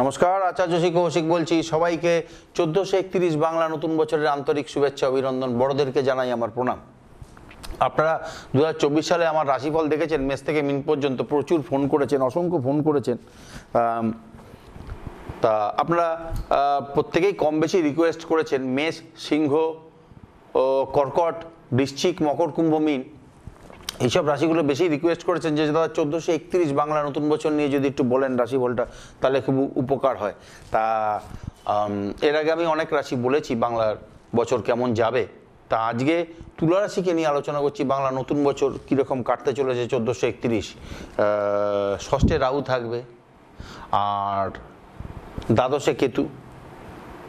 নমস্কার, আচার্য শ্রী কৌশিক বলছি। সবাইকে 1431 বাংলা নতুন বছরের আন্তরিক শুভেচ্ছা অভিনন্দন। বড়দেরকে জানাই আমার প্রণাম। আপনারা 2024 সালে আমার রাশিফল দেখেছেন। মেষ থেকে মিন পর্যন্ত প্রচুর ফোন করেছেন, অসংখ্য ফোন করেছেন। তা আপনারা প্রত্যেকেই কম বেশি রিকোয়েস্ট করেছেন মেষ, সিংহ, কর্কট, বৃশ্চিক, মকর, কুম্ভ, মীন এইসব রাশিগুলো বেশি রিকোয়েস্ট করেছেন যে দাদা 1431 বাংলা নতুন বছর নিয়ে যদি একটু বলেন রাশিফলটা, তাহলে খুব উপকার হয়। তা এর আগে আমি অনেক রাশি বলেছি বাংলার বছর কেমন যাবে। তা আজকে তুলা রাশিকে নিয়ে আলোচনা করছি। বাংলা নতুন বছর কীরকম কাটতে চলেছে 1431। ষষ্ঠে রাহু থাকবে আর দ্বাদশে কেতু,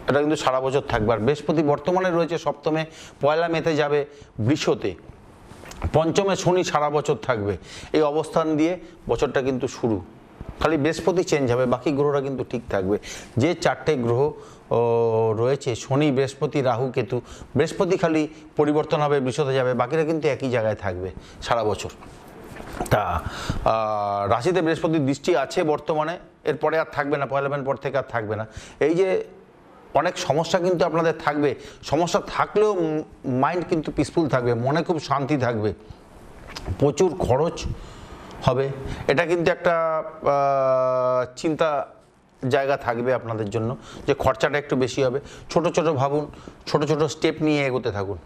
এটা কিন্তু সারা বছর থাকবে। আর বৃহস্পতি বর্তমানে রয়েছে সপ্তমে, পয়লা মেতে যাবে বৃষতে, পঞ্চমে শনি সারা বছর থাকবে। এই অবস্থান দিয়ে বছরটা কিন্তু শুরু। খালি বৃহস্পতি চেঞ্জ হবে, বাকি গ্রহরা কিন্তু ঠিক থাকবে। যে চারটে গ্রহ রয়েছে শনি, বৃহস্পতি, রাহু, কেতু, বৃহস্পতি খালি পরিবর্তন হবে, বৃষতে যাবে, বাকিরা কিন্তু একই জায়গায় থাকবে সারা বছর। তা রাশিতে বৃহস্পতির দৃষ্টি আছে বর্তমানে, এরপরে আর থাকবে না, পয়লা মের পর থেকে আর থাকবে না। এই যে অনেক সমস্যা কিন্তু আপনাদের থাকবে, সমস্যা থাকলেও মাইন্ড কিন্তু পিসফুল থাকবে, মনে খুব শান্তি থাকবে। প্রচুর খরচ হবে, এটা কিন্তু একটা চিন্তা জায়গা থাকবে আপনাদের জন্য, যে খরচাটা একটু বেশি হবে। ছোট ছোট ভাবুন, ছোট ছোট স্টেপ নিয়ে এগোতে থাকুন,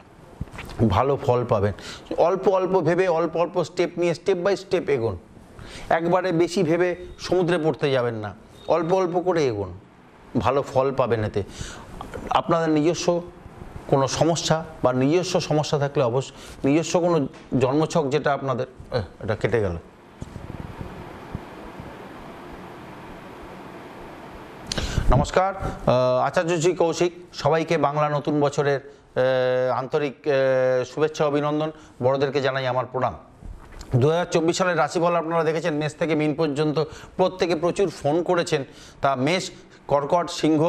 ভালো ফল পাবেন। অল্প অল্প ভেবে, অল্প অল্প স্টেপ নিয়ে স্টেপ বাই স্টেপ এগোন। একবারে বেশি ভেবে সমুদ্রে পড়তে যাবেন না, অল্প অল্প করে এগোন, ভালো ফল পাবেন। এতে আপনাদের নিজস্ব কোনো সমস্যা বা নিজস্ব সমস্যা থাকলে অবশ্যই নিজস্ব কোনো জন্মছক, যেটা আপনাদের এটা কেটে গেল, নমস্কার, আচার্য শ্রী কৌশিক। সবাইকে বাংলা নতুন বছরের আন্তরিক শুভেচ্ছা অভিনন্দন। বড়দেরকে জানাই আমার প্রণাম। 2024 সালের রাশিফল আপনারা দেখেছেন। মেষ থেকে মিন পর্যন্ত প্রত্যেকে প্রচুর ফোন করেছেন। তা মেষ, কর্কট, সিংহ,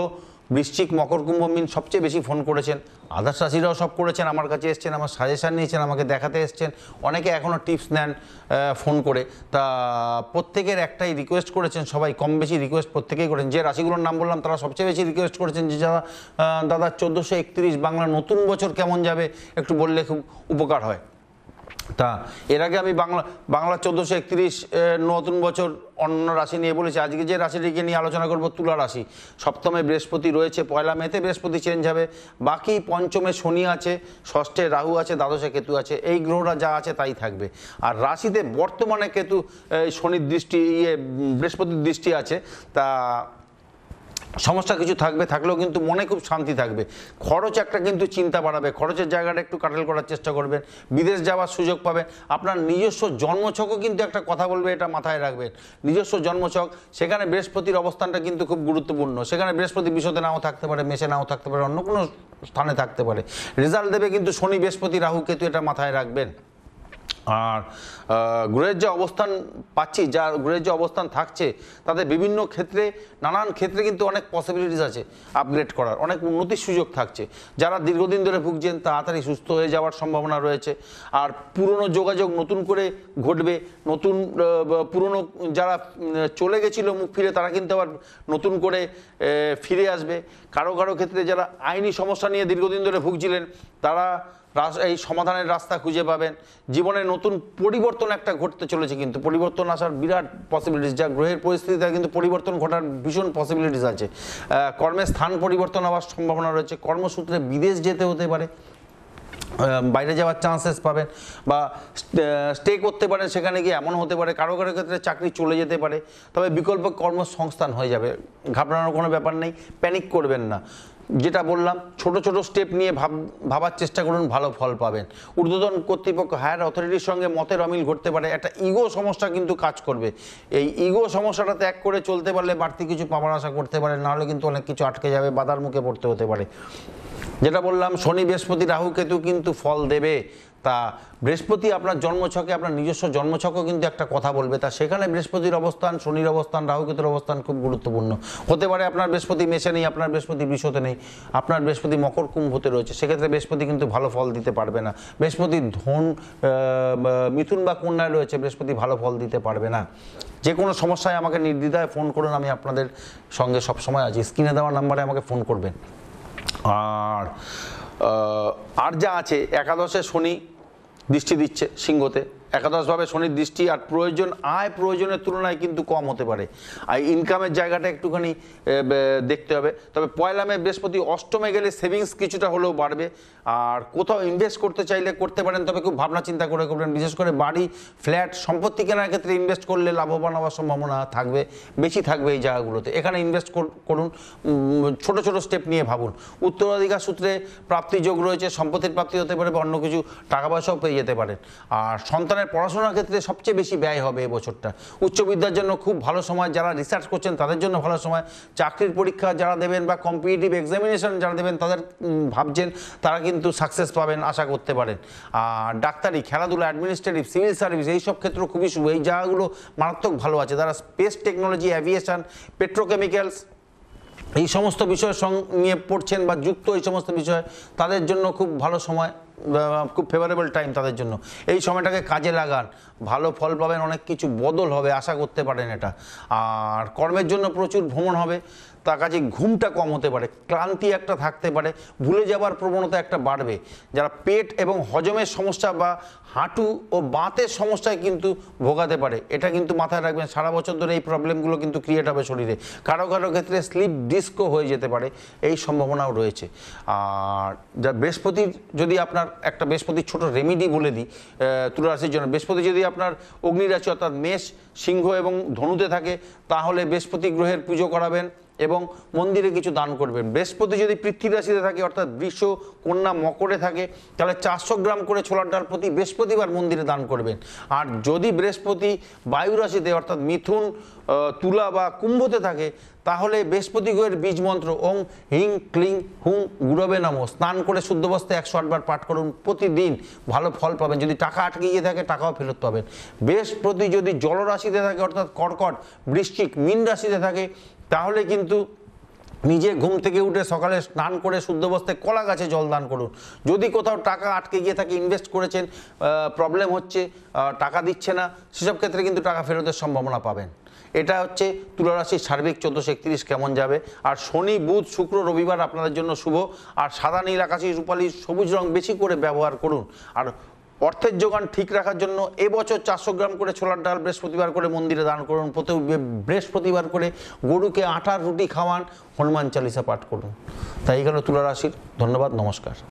বৃশ্চিক, মকর, কুম্ভ, মীন সবচেয়ে বেশি ফোন করেছেন। আদার্স রাশিরাও সব করেছেন, আমার কাছে এসছেন, আমার সাজেশান নিয়েছেন, আমাকে দেখাতে এসছেন, অনেকে এখনও টিপস নেন ফোন করে। তা প্রত্যেকের একটাই রিকোয়েস্ট করেছেন, সবাই কম বেশি রিকোয়েস্ট প্রত্যেকেই করেন। যে রাশিগুলোর নাম বললাম তারা সবচেয়ে বেশি রিকোয়েস্ট করেছেন যে দাদা 1431 বাংলা নতুন বছর কেমন যাবে একটু বললে খুব উপকার হয়। তা এর আগে আমি বাংলা 1431 নতুন বছর অন্য রাশি নিয়ে বলেছি। আজকে যে রাশিটিকে নিয়ে আলোচনা করব তুলা রাশি। সপ্তমে বৃহস্পতি রয়েছে, পয়লা মেতে বৃহস্পতি চেঞ্জ হবে, বাকি পঞ্চমে শনি আছে, ষষ্ঠে রাহু আছে, দ্বাদশে কেতু আছে। এই গ্রহরা যা আছে তাই থাকবে। আর রাশিতে বর্তমানে কেতু, শনির দৃষ্টি, বৃহস্পতির দৃষ্টি আছে। তা সমস্যা কিছু থাকবে, থাকলেও কিন্তু মনে খুব শান্তি থাকবে। খরচ একটা কিন্তু চিন্তা বাড়াবে, খরচের জায়গাটা একটু কাটাল করার চেষ্টা করবেন। বিদেশ যাওয়ার সুযোগ পাবেন। আপনার নিজস্ব জন্মছকও কিন্তু একটা কথা বলবে, এটা মাথায় রাখবেন। নিজস্ব জন্মছক, সেখানে বৃহস্পতির অবস্থানটা কিন্তু খুব গুরুত্বপূর্ণ। সেখানে বৃহস্পতি বিষতে নাও থাকতে পারে, মেষে নাও থাকতে পারে, অন্য কোনো স্থানে থাকতে পারে। রেজাল্ট দেবে কিন্তু শনি, বৃহস্পতি, রাহু, কেতু, এটা মাথায় রাখবেন। আর গ্রহের যে অবস্থান পাচ্ছি, যা গ্রহের যে অবস্থান থাকছে, তাদের বিভিন্ন ক্ষেত্রে, নানান ক্ষেত্রে কিন্তু অনেক পসিবিলিটিস আছে আপগ্রেড করার, অনেক উন্নতির সুযোগ থাকছে। যারা দীর্ঘদিন ধরে ভুগছেন তাড়াতাড়ি সুস্থ হয়ে যাওয়ার সম্ভাবনা রয়েছে। আর পুরনো যোগাযোগ নতুন করে ঘটবে, নতুন পুরনো যারা চলে গেছিল মুখ ফিরে, তারা কিন্তু আবার নতুন করে ফিরে আসবে। কারো কারো ক্ষেত্রে যারা আইনি সমস্যা নিয়ে দীর্ঘদিন ধরে ভুগছিলেন, তারা এই সমাধানের রাস্তা খুঁজে পাবেন। জীবনে নতুন পরিবর্তন একটা ঘটতে চলেছে, কিন্তু পরিবর্তন আসার বিরাট পসিবিলিটিস, যা গ্রহের পরিস্থিতিতে কিন্তু পরিবর্তন ঘটার ভীষণ পসিবিলিটিস আছে। কর্মের স্থান পরিবর্তন হওয়ার সম্ভাবনা রয়েছে, কর্মসূত্রে বিদেশ যেতে হতে পারে, বাইরে যাওয়ার চান্সেস পাবেন, বা স্টে করতে পারেন সেখানে গিয়ে, এমন হতে পারে। কারো কারো ক্ষেত্রে চাকরি চলে যেতে পারে, তবে বিকল্প কর্মসংস্থান হয়ে যাবে। ঘাবড়ানোর কোনো ব্যাপার নেই, প্যানিক করবেন না। যেটা বললাম, ছোট ছোট স্টেপ নিয়ে ভাবার চেষ্টা করুন, ভালো ফল পাবেন। ঊর্ধ্বতন কর্তৃপক্ষ, হায়ার অথরিটির সঙ্গে মতের অমিল ঘটতে পারে। একটা ইগো সমস্যা কিন্তু কাজ করবে। এই ইগো সমস্যাটা ত্যাগ করে চলতে পারলে বাড়তি কিছু পাওয়ার আশা করতে পারে, নাহলে কিন্তু অনেক কিছু আটকে যাবে, বাধার মুখে পড়তে হতে পারে। যেটা বললাম, শনি, বৃহস্পতি, রাহু, কেতু কিন্তু ফল দেবে। তা বৃহস্পতি আপনার জন্মছকে, আপনার নিজস্ব জন্মছকও কিন্তু একটা কথা বলবে। তা সেখানে বৃহস্পতির অবস্থান, শনির অবস্থান, রাহুকেতুর অবস্থান খুব গুরুত্বপূর্ণ। হতে পারে আপনার বৃহস্পতি মেষে নেই, আপনার বৃহস্পতি বৃষতে নেই, আপনার বৃহস্পতি মকর কুম্ভতে রয়েছে, সেক্ষেত্রে বৃহস্পতি কিন্তু ভালো ফল দিতে পারবে না। বৃহস্পতি মিথুন বা কন্যায় রয়েছে, বৃহস্পতি ভালো ফল দিতে পারবে না। যে কোনো সমস্যায় আমাকে নির্দ্বিধায় ফোন করুন, আমি আপনাদের সঙ্গে সবসময় আছি। স্ক্রিনে দেওয়া নাম্বারে আমাকে ফোন করবেন। আর যা আছে, একাদশে শনি দৃষ্টি দিচ্ছে সিংহতে, একাদশভাবে শনির দৃষ্টি, আর প্রয়োজনের তুলনায় কিন্তু কম হতে পারে। আর ইনকামের জায়গাটা একটুখানি দেখতে হবে। তবে পয়লা মে বৃহস্পতি অষ্টমে গেলে সেভিংস কিছুটা হলেও বাড়বে। আর কোথাও ইনভেস্ট করতে চাইলে করতে পারেন, তবে খুব ভাবনা চিন্তা করে করবেন। বিশেষ করে বাড়ি, ফ্ল্যাট, সম্পত্তি কেনার ক্ষেত্রে ইনভেস্ট করলে লাভবান হওয়ার সম্ভাবনা বেশি থাকবে এই জায়গাগুলোতে। এখানে ইনভেস্ট করুন, ছোট ছোট স্টেপ নিয়ে ভাবুন। উত্তরাধিকার সূত্রে প্রাপ্তি যোগ রয়েছে, সম্পত্তির প্রাপ্তি হতে পারে বা অন্য কিছু টাকা পয়সাও পেয়ে যেতে পারেন। আর সন্তানের পড়াশোনার ক্ষেত্রে সবচেয়ে বেশি ব্যয় হবে এই বছরটা। উচ্চ বিদ্যার জন্য খুব ভালো সময়, যারা রিসার্চ করছেন তাদের জন্য ভালো সময়। চাকরির পরীক্ষা যারা দেবেন বা কম্পিটিটিভ এক্সামিনেশন যারা দেবেন, তাদের ভাবছেন তারা কিন্তু সাকসেস পাবেন, আশা করতে পারেন। আর ডাক্তারি, খেলাধুলা, অ্যাডমিনিস্ট্রেটিভ, সিভিল সার্ভিস এইসব ক্ষেত্র খুবই শুভ। এই জায়গাগুলো মারাত্মক ভালো আছে। যারা স্পেস টেকনোলজি, অ্যাভিয়েশন, পেট্রোকেমিক্যালস এই সমস্ত বিষয় নিয়ে পড়ছেন বা যুক্ত, এই সমস্ত বিষয় তাদের জন্য খুব ভালো সময়, খুব ফেভারেবল টাইম তাদের জন্য। এই সময়টাকে কাজে লাগান, ভালো ফল পাবেন, অনেক কিছু বদল হবে, আশা করতে পারেন এটা। আর কর্মের জন্য প্রচুর ভ্রমণ হবে, তার কাছে ঘুমটা কম হতে পারে, ক্লান্তি একটা থাকতে পারে, ভুলে যাবার প্রবণতা একটা বাড়বে। যারা পেট এবং হজমের সমস্যা বা হাঁটু ও বাতের সমস্যায় কিন্তু ভোগাতে পারে, এটা কিন্তু মাথায় রাখবেন। সারা বছর ধরে এই প্রবলেমগুলো কিন্তু ক্রিয়েট হবে শরীরে। কারো কারো ক্ষেত্রে স্লিপ ডিস্কও হয়ে যেতে পারে, এই সম্ভাবনাও রয়েছে। আর যা বৃহস্পতির, যদি আপনার একটা বৃহস্পতির ছোট রেমিডি বলে দিই তুলা রাশির জন্য। বৃহস্পতি যদি আপনার অগ্নিরাশি অর্থাৎ মেষ, সিংহ এবং ধনুতে থাকে, তাহলে বৃহস্পতি গ্রহের পুজো করাবেন এবং মন্দিরে কিছু দান করবেন। বৃহস্পতি যদি পৃথ্বী রাশিতে থাকে অর্থাৎ বৃষ, কন্যা, মকরে থাকে, তাহলে 400 গ্রাম করে ছোলার ডাল প্রতি বৃহস্পতিবার মন্দিরে দান করবেন। আর যদি বৃহস্পতি বায়ু রাশিতে অর্থাৎ মিথুন, তুলা বা কুম্ভতে থাকে, তাহলে বৃহস্পতি গ্রহের বীজ মন্ত্র ওং হিং ক্লিং হুং গুরবে নমঃ স্নান করে শুদ্ধ বস্ত্রে 108 বার পাঠ করুন প্রতিদিন, ভালো ফল পাবেন। যদি টাকা আটকে গিয়ে থাকে, টাকাও ফেরত পাবেন। বৃহস্পতি যদি জলরাশিতে থাকে অর্থাৎ কর্কট, বৃশ্চিক, মীন রাশিতে থাকে, তাহলে কিন্তু নিজে ঘুম থেকে উঠে সকালে স্নান করে শুদ্ধ বস্ত্রে কলা গাছে জল দান করুন। যদি কোথাও টাকা আটকে গিয়ে থাকে, ইনভেস্ট করেছেন, প্রবলেম হচ্ছে, টাকা দিচ্ছে না, সেসব ক্ষেত্রে কিন্তু টাকা ফেরতের সম্ভাবনা পাবেন। এটা হচ্ছে তুলা রাশির সার্বিক 1431 কেমন যাবে। আর শনি, বুধ, শুক্র, রবিবার আপনাদের জন্য শুভ। আর সাদা, নীল, আকাশি, রূপালী, সবুজ রং বেশি করে ব্যবহার করুন। আর অর্থের যোগান ঠিক রাখার জন্য এবছর 400 গ্রাম করে ছোলার ডাল বৃহস্পতিবার করে মন্দিরে দান করুন। প্রতি বৃহস্পতিবার করে গরুকে আটার রুটি খাওয়ান, হনুমান চালিসা পাঠ করুন। তাই এখানে তুলা রাশির। ধন্যবাদ, নমস্কার।